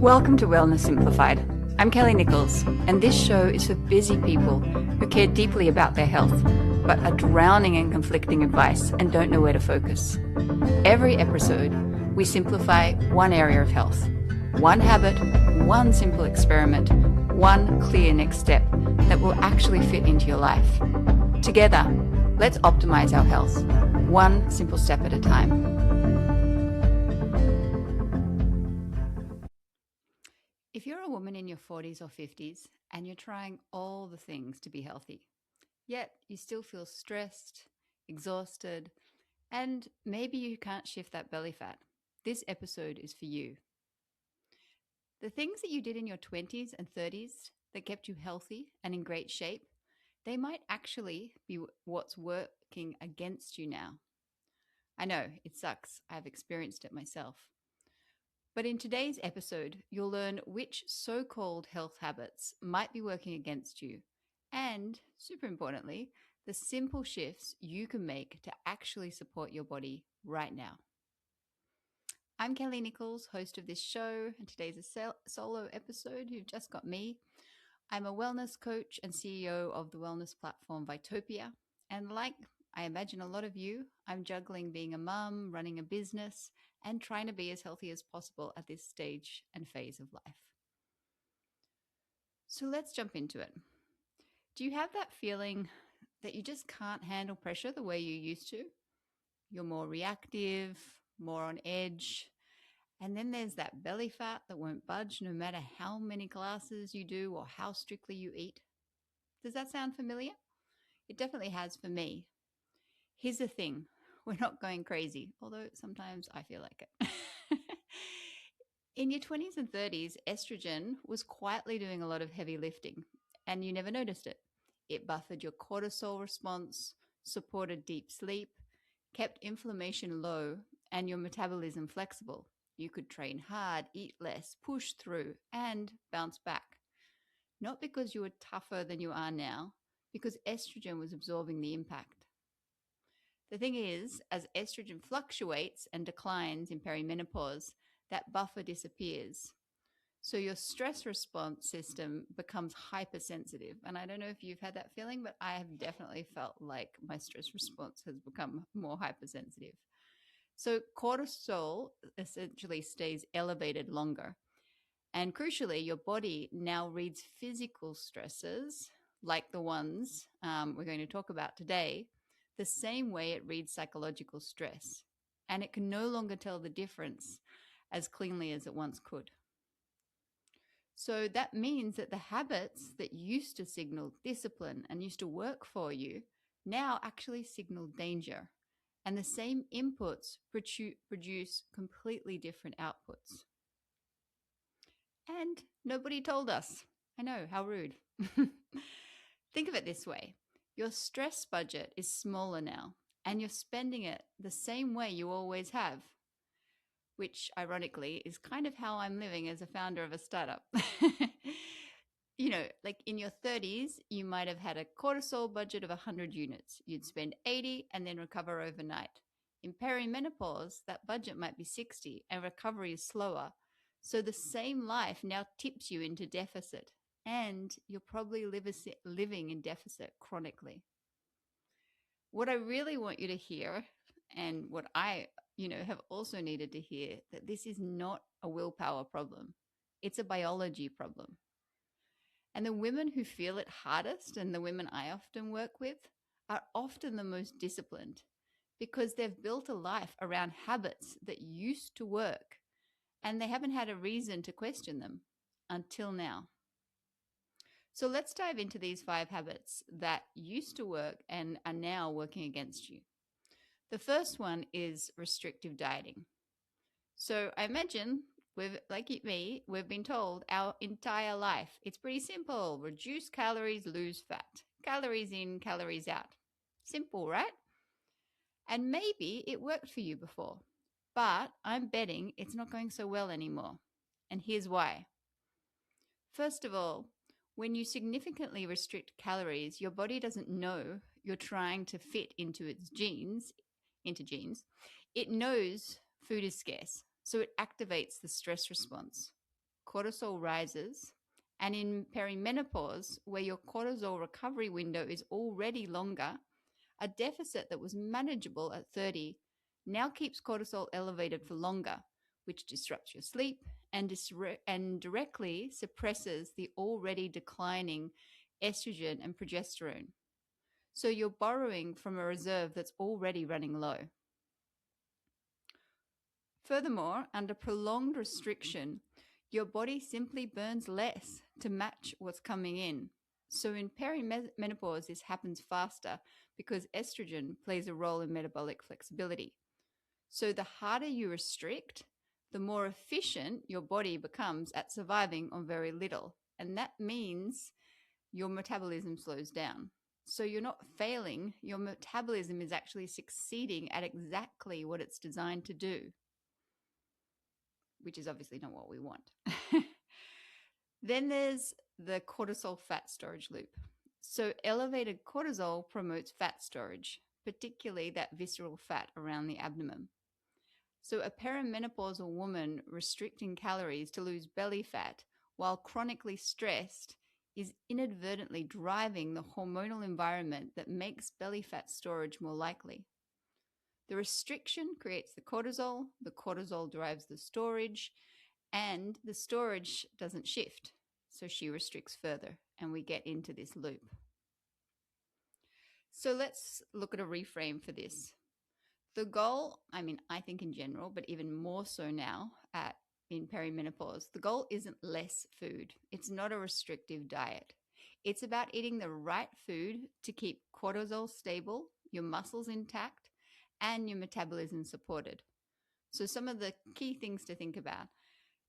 Welcome to Wellness Simplified. I'm Kelly Nicholls, and this show is for busy people who care deeply about their health, but are drowning in conflicting advice and don't know where to focus. Every episode, we simplify one area of health, one habit, one simple experiment, one clear next step that will actually fit into your life. Together, let's optimize our health, one simple step at a time. If you're a woman in your 40s or 50s and you're trying all the things to be healthy, yet you still feel stressed, exhausted, and maybe you can't shift that belly fat, this episode is for you. The things that you did in your 20s and 30s that kept you healthy and in great shape, they might actually be what's working against you now. I know, it sucks. I've experienced it myself. But in today's episode, you'll learn which so-called health habits might be working against you and, super importantly, the simple shifts you can make to actually support your body right now. I'm Kelly Nicholls, host of this show, and today's a solo episode. You've just got me. I'm a wellness coach and CEO of the wellness platform Vitopia, and like I imagine a lot of you, I'm juggling being a mum, running a business, and trying to be as healthy as possible at this stage and phase of life. So let's jump into it. Do you have that feeling that you just can't handle pressure the way you used to? You're more reactive, more on edge, and then there's that belly fat that won't budge no matter how many classes you do or how strictly you eat. Does that sound familiar? It definitely has for me. Here's the thing. We're not going crazy, although sometimes I feel like it. In your 20s and 30s, estrogen was quietly doing a lot of heavy lifting, and you never noticed it. It buffered your cortisol response, supported deep sleep, kept inflammation low, and your metabolism flexible. You could train hard, eat less, push through, and bounce back. Not because you were tougher than you are now, because estrogen was absorbing the impact. The thing is, as estrogen fluctuates and declines in perimenopause, that buffer disappears. So your stress response system becomes hypersensitive. And I don't know if you've had that feeling, but I have definitely felt like my stress response has become more hypersensitive. So cortisol essentially stays elevated longer. And crucially, your body now reads physical stresses like the ones we're going to talk about today the same way it reads psychological stress. And it can no longer tell the difference as cleanly as it once could. So that means that the habits that used to signal discipline and used to work for you now actually signal danger. And the same inputs produce completely different outputs. And nobody told us. I know, how rude. Think of it this way. Your stress budget is smaller now, and you're spending it the same way you always have, which ironically is kind of how I'm living as a founder of a startup. You know, like in your 30s, you might have had a cortisol budget of 100 units. You'd spend 80 and then recover overnight. In perimenopause, that budget might be 60 and recovery is slower. So the same life now tips you into deficit, and you're probably living in deficit chronically. What I really want you to hear, and what I, have also needed to hear, that this is not a willpower problem. It's a biology problem. And the women who feel it hardest, and the women I often work with, are often the most disciplined because they've built a life around habits that used to work, and they haven't had a reason to question them until now. So let's dive into these 5 habits that used to work and are now working against you. The first one is restrictive dieting. So I imagine we've been told our entire life, it's pretty simple. Reduce calories, lose fat. Calories in, calories out. Simple, right? And maybe it worked for you before, but I'm betting it's not going so well anymore. And here's why. First of all, when you significantly restrict calories, your body doesn't know you're trying to fit into genes. It knows food is scarce, so it activates the stress response. cortisol rises. And in perimenopause, where your cortisol recovery window is already longer, a deficit that was manageable at 30 now keeps cortisol elevated for longer, which disrupts your sleep and directly suppresses the already declining estrogen and progesterone. So you're borrowing from a reserve that's already running low. Furthermore, under prolonged restriction, your body simply burns less to match what's coming in. So in perimenopause, this happens faster because estrogen plays a role in metabolic flexibility. So the harder you restrict, the more efficient your body becomes at surviving on very little. And that means your metabolism slows down. So you're not failing, your metabolism is actually succeeding at exactly what it's designed to do, which is obviously not what we want. Then there's the cortisol fat storage loop. So elevated cortisol promotes fat storage, particularly that visceral fat around the abdomen. So a perimenopausal woman restricting calories to lose belly fat while chronically stressed is inadvertently driving the hormonal environment that makes belly fat storage more likely. The restriction creates the cortisol drives the storage, and the storage doesn't shift. So she restricts further, and we get into this loop. So let's look at a reframe for this. The goal, I think in general, but even more so now in perimenopause, the goal isn't less food. It's not a restrictive diet. It's about eating the right food to keep cortisol stable, your muscles intact, and your metabolism supported. So some of the key things to think about.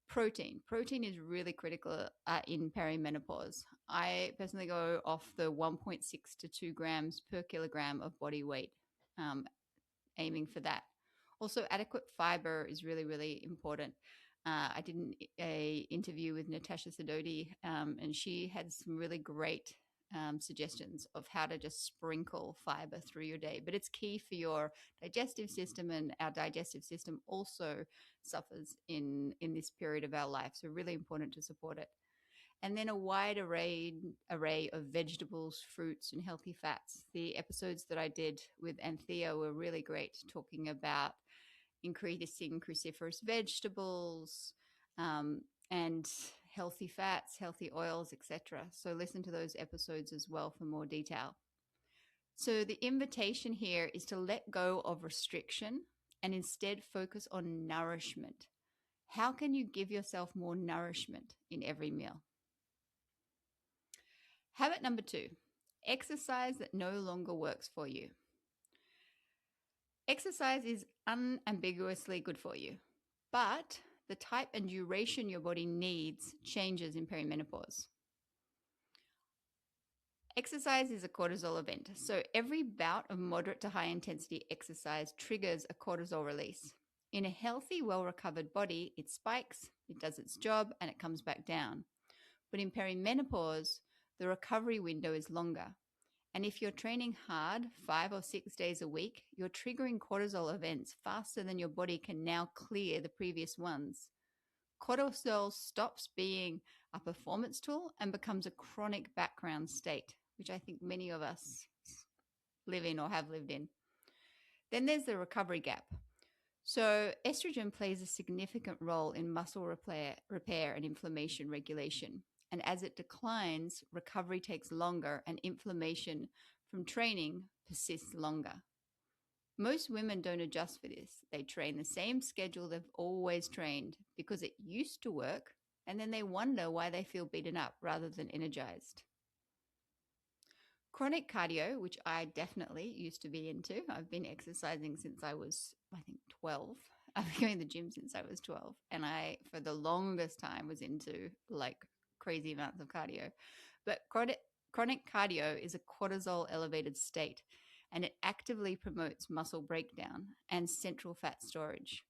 Protein. Protein is really critical in perimenopause. I personally go off the 1.6 to 2 grams per kilogram of body weight, aiming for that. Also, adequate fiber is really, really important. I did an interview with Natasha Sidoti, and she had some really great suggestions of how to just sprinkle fiber through your day. But it's key for your digestive system, and our digestive system also suffers in this period of our life. So really important to support it. And then a wide array of vegetables, fruits, and healthy fats. The episodes that I did with Anthea were really great, talking about increasing cruciferous vegetables and healthy fats, healthy oils, etc. So listen to those episodes as well for more detail. So the invitation here is to let go of restriction and instead focus on nourishment. How can you give yourself more nourishment in every meal? Habit number 2, exercise that no longer works for you. Exercise is unambiguously good for you, but the type and duration your body needs changes in perimenopause. Exercise is a cortisol event, so every bout of moderate to high intensity exercise triggers a cortisol release. In a healthy, well-recovered body, it spikes, it does its job, and it comes back down. But in perimenopause, the recovery window is longer. And if you're training hard 5 or 6 days a week, you're triggering cortisol events faster than your body can now clear the previous ones. Cortisol stops being a performance tool and becomes a chronic background state, which I think many of us live in or have lived in. Then there's the recovery gap. So estrogen plays a significant role in muscle repair and inflammation regulation. And as it declines, recovery takes longer and inflammation from training persists longer. Most women don't adjust for this. They train the same schedule they've always trained because it used to work, and then they wonder why they feel beaten up rather than energized. Chronic cardio, which I definitely used to be into. I've been exercising since I was, 12. I've been going to the gym since I was 12. And I, for the longest time, was into crazy amounts of cardio. But chronic cardio is a cortisol elevated state, and it actively promotes muscle breakdown and central fat storage.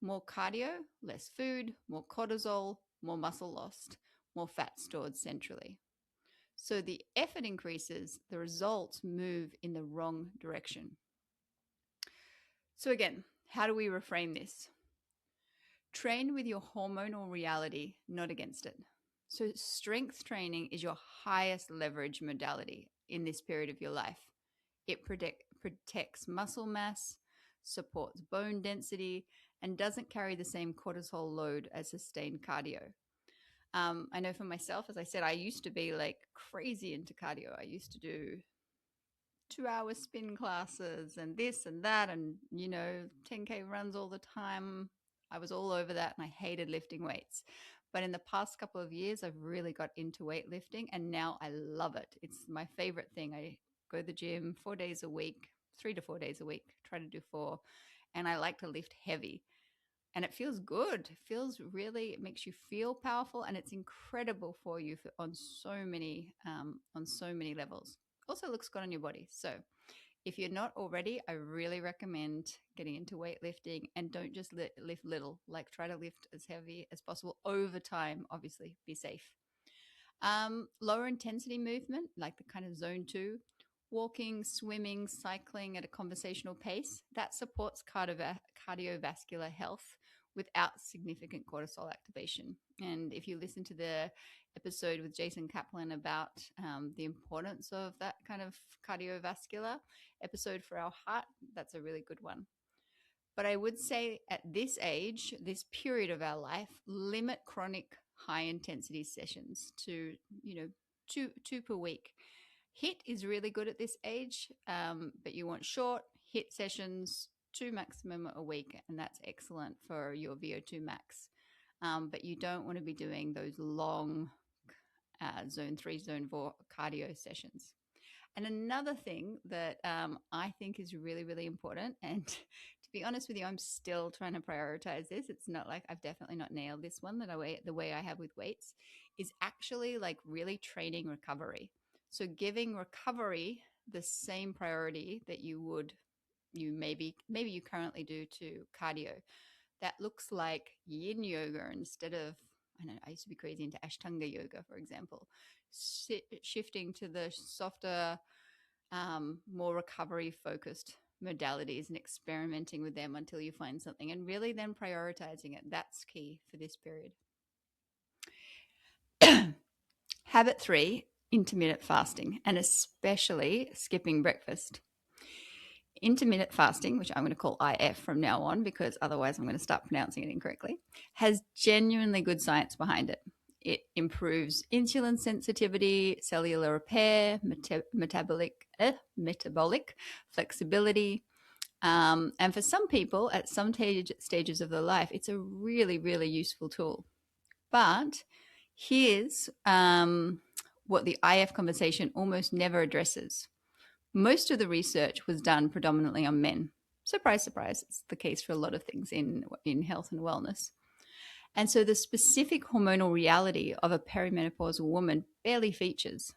More cardio, less food, more cortisol, more muscle lost, more fat stored centrally. So the effort increases, the results move in the wrong direction. So again, how do we reframe this? Train with your hormonal reality, not against it. So, strength training is your highest leverage modality in this period of your life. It protects muscle mass, supports bone density, and doesn't carry the same cortisol load as sustained cardio. I know for myself, as I said, I used to be like crazy into cardio. I used to do 2 hour spin classes and this and that, and 10K runs all the time. I was all over that and I hated lifting weights. But in the past couple of years, I've really got into weightlifting and now I love it. It's my favorite thing. I go to the gym 4 days a week, 3 to 4 days a week, try to do 4. And I like to lift heavy and it feels good. It feels really, it makes you feel powerful and it's incredible for you on so many levels. Also looks good on your body. So if you're not already, I really recommend getting into weightlifting and don't just lift little, like try to lift as heavy as possible over time, obviously be safe. Lower intensity movement, like the kind of zone 2, walking, swimming, cycling at a conversational pace, that supports cardiovascular health without significant cortisol activation. And if you listen to the episode with Jason Kaplan about the importance of that kind of cardiovascular episode for our heart, that's a really good one. But I would say at this age, this period of our life, limit chronic high intensity sessions to, two per week. HIIT is really good at this age, but you want short HIIT sessions, 2 maximum a week, and that's excellent for your VO2 max. But you don't want to be doing those long zone 3, zone 4 cardio sessions. And another thing that I think is really, really important, and to be honest with you, I'm still trying to prioritize this. It's not like I've definitely not nailed this one the way I have with weights, is actually like really training recovery. So giving recovery the same priority that you maybe you currently do to cardio. That looks like yin yoga instead of, I don't know, I used to be crazy into Ashtanga yoga, for example. Shifting to the softer, more recovery focused modalities and experimenting with them until you find something and really then prioritizing it. That's key for this period. Habit 3, intermittent fasting, and especially skipping breakfast. Intermittent fasting, which I'm going to call IF from now on because otherwise I'm going to start pronouncing it incorrectly, has genuinely good science behind it. It improves insulin sensitivity, cellular repair, metabolic flexibility. And for some people at some stages of their life, it's a really, really useful tool. But here's what the IF conversation almost never addresses. Most of the research was done predominantly on men. Surprise, surprise. It's the case for a lot of things in health and wellness. And so the specific hormonal reality of a perimenopausal woman barely features.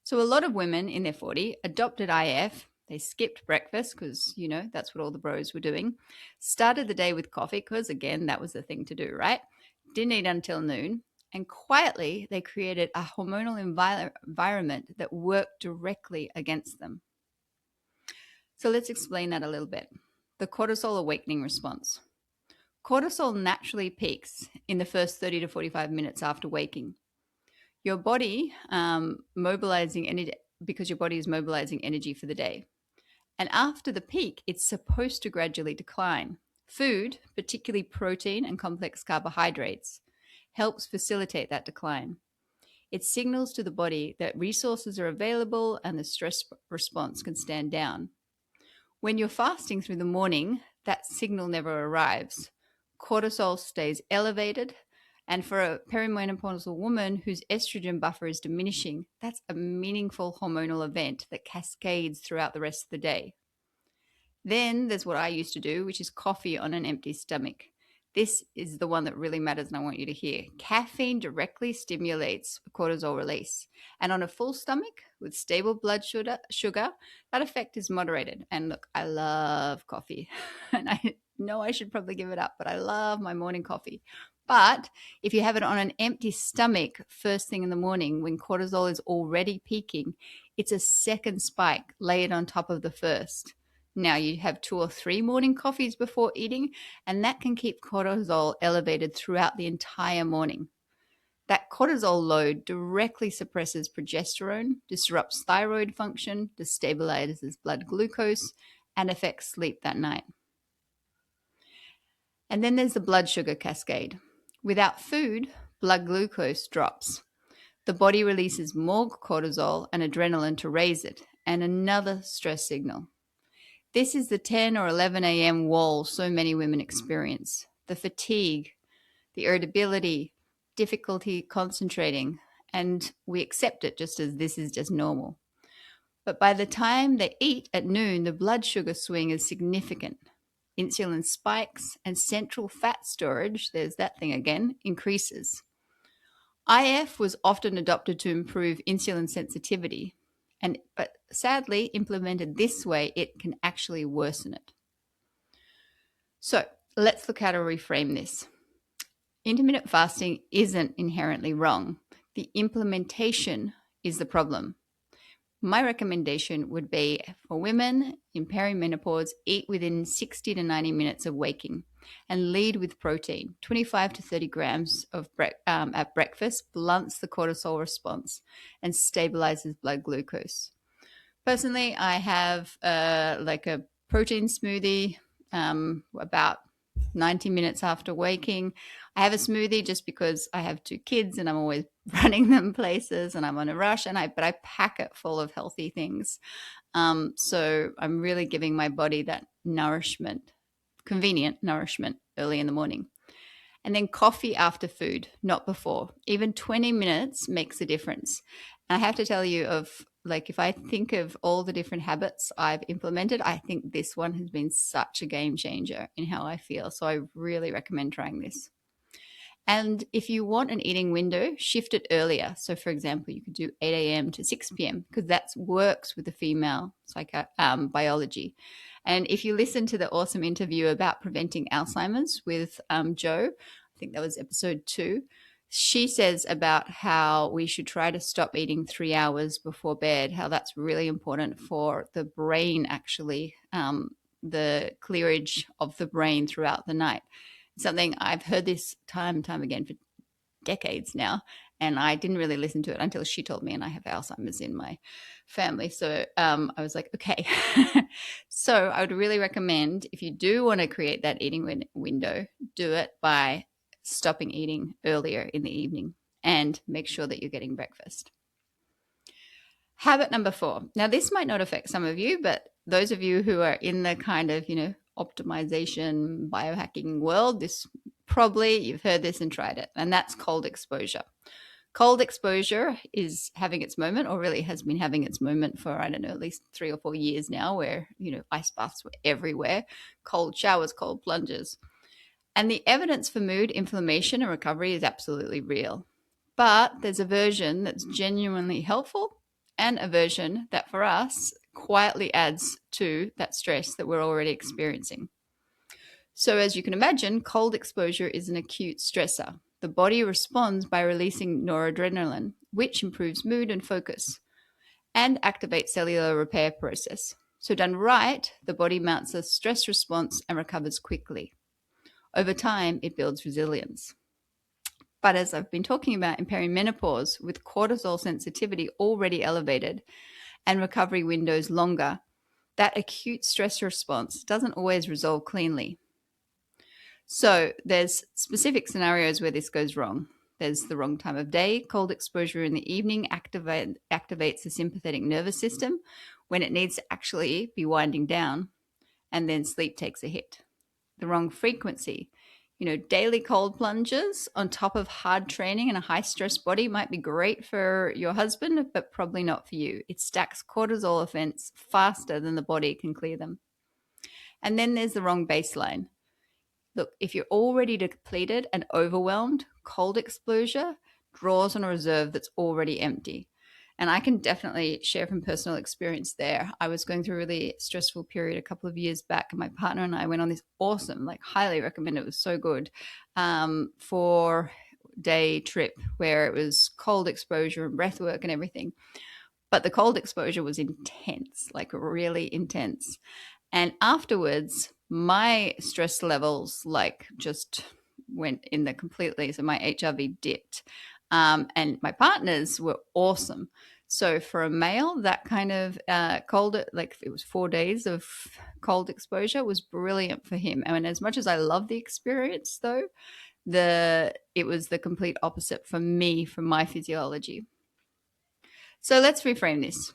So a lot of women in their 40 adopted IF. They skipped breakfast because, that's what all the bros were doing. Started the day with coffee because, again, that was the thing to do, right? Didn't eat until noon. And quietly, they created a hormonal environment that worked directly against them. So let's explain that a little bit. The cortisol awakening response. Cortisol naturally peaks in the first 30 to 45 minutes after waking. Your body mobilizing energy because your body is mobilizing energy for the day. And after the peak, it's supposed to gradually decline. Food, particularly protein and complex carbohydrates, helps facilitate that decline. It signals to the body that resources are available and the stress response can stand down. When you're fasting through the morning, that signal never arrives. Cortisol stays elevated, and for a perimenopausal woman whose estrogen buffer is diminishing, that's a meaningful hormonal event that cascades throughout the rest of the day. Then there's what I used to do, which is coffee on an empty stomach. This is the one that really matters and I want you to hear. Caffeine directly stimulates cortisol release. And on a full stomach with stable blood sugar, that effect is moderated. And look, I love coffee. And I know I should probably give it up, but I love my morning coffee. But if you have it on an empty stomach first thing in the morning when cortisol is already peaking, it's a second spike layered on top of the first. Now, you have 2 or 3 morning coffees before eating, and that can keep cortisol elevated throughout the entire morning. That cortisol load directly suppresses progesterone, disrupts thyroid function, destabilizes blood glucose, and affects sleep that night. And then there's the blood sugar cascade. Without food, blood glucose drops. The body releases more cortisol and adrenaline to raise it, and another stress signal. This is the 10 or 11 a.m. wall so many women experience. The fatigue, the irritability, difficulty concentrating, and we accept it just as this is just normal. But by the time they eat at noon, the blood sugar swing is significant. Insulin spikes and central fat storage, there's that thing again, increases. IF was often adopted to improve insulin sensitivity, but sadly, implemented this way, it can actually worsen it. So let's look how to reframe this. Intermittent fasting isn't inherently wrong. The implementation is the problem. My recommendation would be for women in perimenopause, eat within 60 to 90 minutes of waking and lead with protein. 25 to 30 grams at breakfast blunts the cortisol response and stabilizes blood glucose. Personally, I have like a protein smoothie about 90 minutes after waking. I have a smoothie just because I have 2 kids and I'm always running them places and I'm on a rush, but I pack it full of healthy things. So I'm really giving my body that nourishment, convenient nourishment early in the morning. And then coffee after food, not before. Even 20 minutes makes a difference. And I have to tell you if I think of all the different habits I've implemented, I think this one has been such a game changer in how I feel. So I really recommend trying this. And if you want an eating window, shift it earlier. So for example, you could do 8 a.m. to 6 p.m. because that works with the female biology. And if you listen to the awesome interview about preventing Alzheimer's with Jo, I think that was episode 2, she says about how we should try to stop eating 3 hours before bed, how that's really important for the brain, actually, the clearage of the brain throughout the night. Something I've heard this time and time again for decades now, and I didn't really listen to it until she told me, and I have Alzheimer's in my family. So I was like, okay. So I would really recommend, if you do want to create that eating window, do it by stopping eating earlier in the evening and make sure that you're getting breakfast. Habit number 4. Now, this might not affect some of you, but those of you who are in the kind of, optimization, biohacking world, you've heard this and tried it, and that's cold exposure. Cold exposure is having its moment, or really has been having its moment for, I don't know, at least 3 or 4 years now, where, ice baths were everywhere, cold showers, cold plunges. And the evidence for mood, inflammation, and recovery is absolutely real. But there's a version that's genuinely helpful and a version that for us quietly adds to that stress that we're already experiencing. So as you can imagine, cold exposure is an acute stressor. The body responds by releasing noradrenaline, which improves mood and focus and activates cellular repair process. So done right, the body mounts a stress response and recovers quickly. Over time, it builds resilience. But as I've been talking about in perimenopause, with cortisol sensitivity already elevated and recovery windows longer, that acute stress response doesn't always resolve cleanly. So there's specific scenarios where this goes wrong. There's the wrong time of day. Cold exposure in the evening activates the sympathetic nervous system when it needs to actually be winding down, and then sleep takes a hit. The wrong frequency. Daily cold plunges on top of hard training and a high stress body might be great for your husband, but probably not for you. It stacks cortisol events faster than the body can clear them. And then there's the wrong baseline. Look, if you're already depleted and overwhelmed, cold exposure draws on a reserve that's already empty. And I can definitely share from personal experience there. I was going through a really stressful period a couple of years back, and my partner and I went on this awesome, highly recommend it was so good, 4-day trip where it was cold exposure and breath work and everything. But the cold exposure was intense, really intense. And afterwards, my stress levels like just went in the completely, so my HRV dipped. And my partners were awesome. So for a male, that kind of cold, like it was 4 days of cold exposure, was brilliant for him. And as much as I love the experience, though, it was the complete opposite for me, for my physiology. So let's reframe this.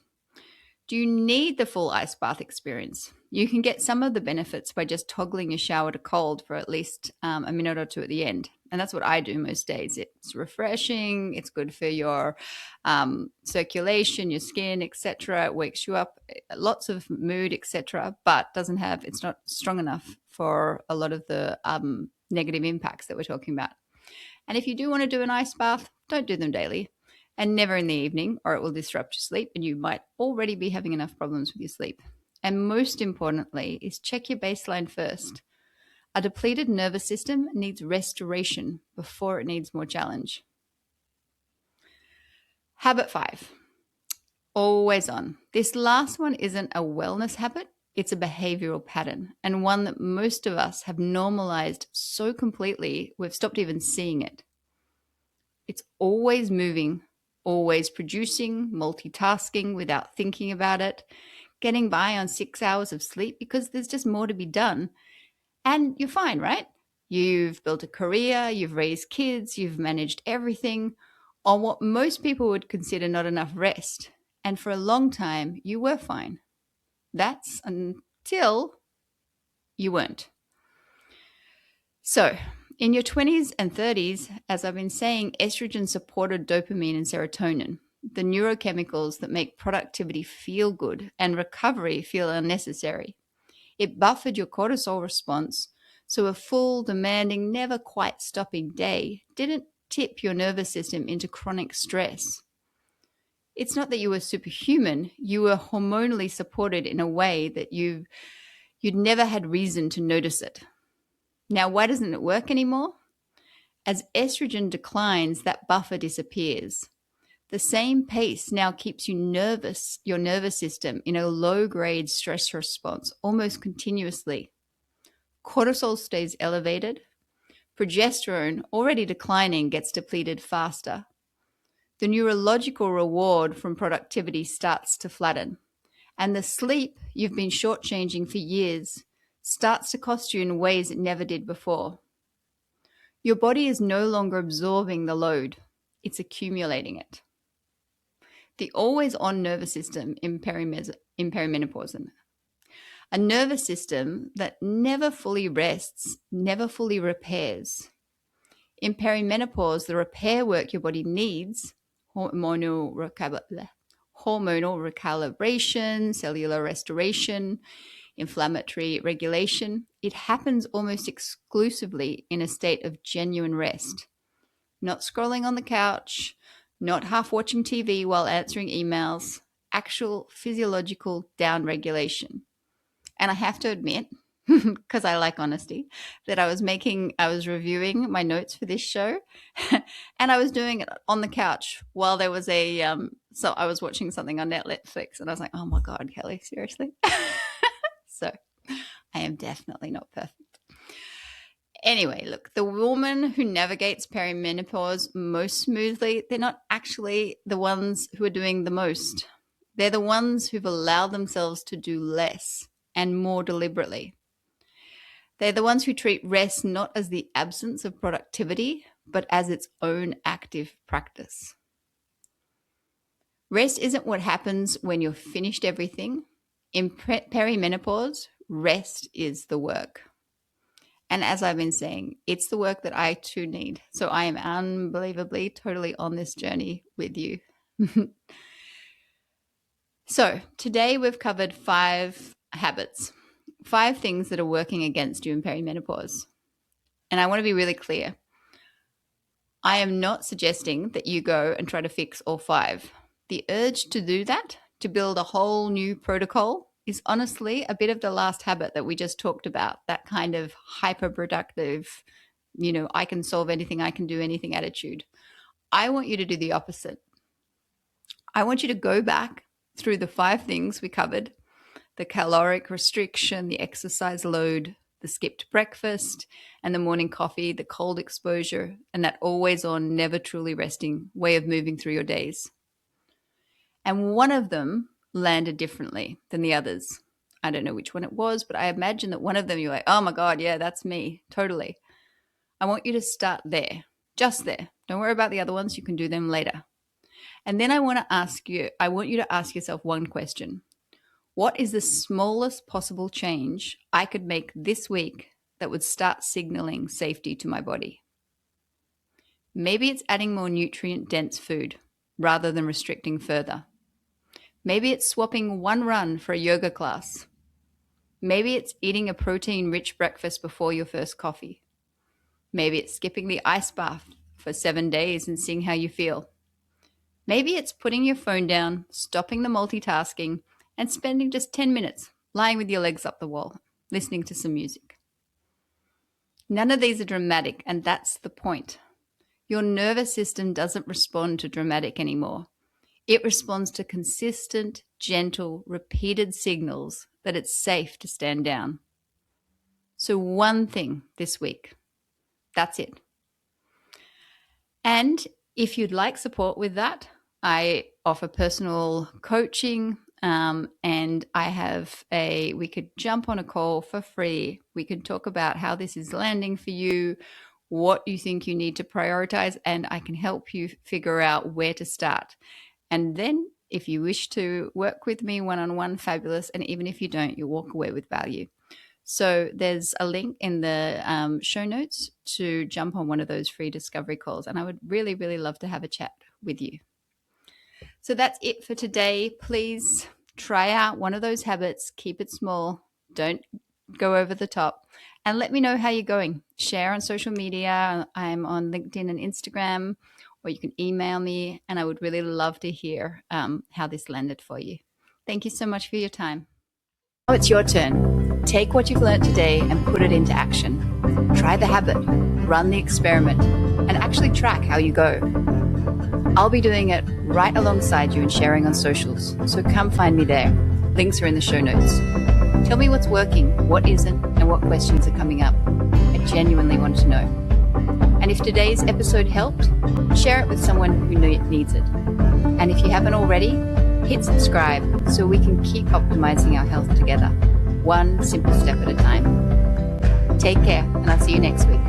Do you need the full ice bath experience? You can get some of the benefits by just toggling your shower to cold for at least a minute or two at the end. And that's what I do most days. It's refreshing. It's good for your circulation, your skin, etc. It wakes you up, lots of mood, etc. But it's not strong enough for a lot of the negative impacts that we're talking about. And if you do want to do an ice bath, don't do them daily and never in the evening, or it will disrupt your sleep and you might already be having enough problems with your sleep. And most importantly is check your baseline first. A depleted nervous system needs restoration before it needs more challenge. Habit 5, always on. This last one isn't a wellness habit, it's a behavioral pattern, and one that most of us have normalized so completely we've stopped even seeing it. It's always moving, always producing, multitasking without thinking about it, getting by on 6 hours of sleep because there's just more to be done. And you're fine, right? You've built a career, you've raised kids, you've managed everything on what most people would consider not enough rest. And for a long time, you were fine. That's until you weren't. So, in your 20s and 30s, as I've been saying, estrogen supported dopamine and serotonin, the neurochemicals that make productivity feel good and recovery feel unnecessary. It buffered your cortisol response, so a full, demanding, never quite stopping day didn't tip your nervous system into chronic stress. It's not that you were superhuman, you were hormonally supported in a way that you'd never had reason to notice it. Now, why doesn't it work anymore? As estrogen declines, that buffer disappears. The same pace now keeps your nervous system in a low-grade stress response almost continuously. Cortisol stays elevated. Progesterone, already declining, gets depleted faster. The neurological reward from productivity starts to flatten. And the sleep you've been shortchanging for years starts to cost you in ways it never did before. Your body is no longer absorbing the load, it's accumulating it. The always-on nervous system in perimenopause. A nervous system that never fully rests, never fully repairs. In perimenopause, the repair work your body needs, hormonal recalibration, cellular restoration, inflammatory regulation, it happens almost exclusively in a state of genuine rest. Not scrolling on the couch, not half watching TV while answering emails, actual physiological downregulation. And I have to admit, because I like honesty, that I was reviewing my notes for this show and I was doing it on the couch while there was so I was watching something on Netflix and I was like, oh my God, Kelly, seriously? So I am definitely not perfect. Anyway, look, the woman who navigates perimenopause most smoothly, they're not actually the ones who are doing the most. They're the ones who've allowed themselves to do less and more deliberately. They're the ones who treat rest not as the absence of productivity, but as its own active practice. Rest isn't what happens when you've finished everything. In perimenopause, rest is the work. And as I've been saying, it's the work that I too need. So I am unbelievably, totally on this journey with you. So today we've covered 5 habits, 5 things that are working against you in perimenopause. And I want to be really clear. I am not suggesting that you go and try to fix all 5. The urge to do that, to build a whole new protocol, is honestly a bit of the last habit that we just talked about, that kind of hyper-productive, I can solve anything, I can do anything attitude. I want you to do the opposite. I want you to go back through the 5 things we covered, the caloric restriction, the exercise load, the skipped breakfast, and the morning coffee, the cold exposure, and that always on, never truly resting way of moving through your days. And one of them landed differently than the others. I don't know which one it was, but I imagine that one of them you're like, oh my God, yeah, that's me, totally. I want you to start there, just there. Don't worry about the other ones. You can do them later. And then I want you to ask yourself one question. What is the smallest possible change I could make this week that would start signaling safety to my body? Maybe it's adding more nutrient-dense food rather than restricting further. Maybe it's swapping one run for a yoga class. Maybe it's eating a protein-rich breakfast before your first coffee. Maybe it's skipping the ice bath for 7 days and seeing how you feel. Maybe it's putting your phone down, stopping the multitasking, and spending just 10 minutes lying with your legs up the wall, listening to some music. None of these are dramatic, and that's the point. Your nervous system doesn't respond to dramatic anymore. It responds to consistent, gentle, repeated signals that it's safe to stand down. So one thing this week. That's it. And if you'd like support with that, I offer personal coaching, and we could jump on a call for free. We could talk about how this is landing for you, what you think you need to prioritize, and I can help you figure out where to start. And then if you wish to work with me one-on-one, fabulous. And even if you don't, you'll walk away with value. So there's a link in the show notes to jump on one of those free discovery calls. And I would really, really love to have a chat with you. So that's it for today. Please try out one of those habits. Keep it small. Don't go over the top. And let me know how you're going. Share on social media. I'm on LinkedIn and Instagram, or you can email me. And I would really love to hear how this landed for you. Thank you so much for your time. Now it's your turn. Take what you've learned today and put it into action. Try the habit, run the experiment, and actually track how you go. I'll be doing it right alongside you and sharing on socials, so come find me there. Links are in the show notes. Tell me what's working, what isn't, and what questions are coming up. I genuinely want to know. And if today's episode helped, share it with someone who needs it. And if you haven't already, hit subscribe so we can keep optimizing our health together, one simple step at a time. Take care, and I'll see you next week.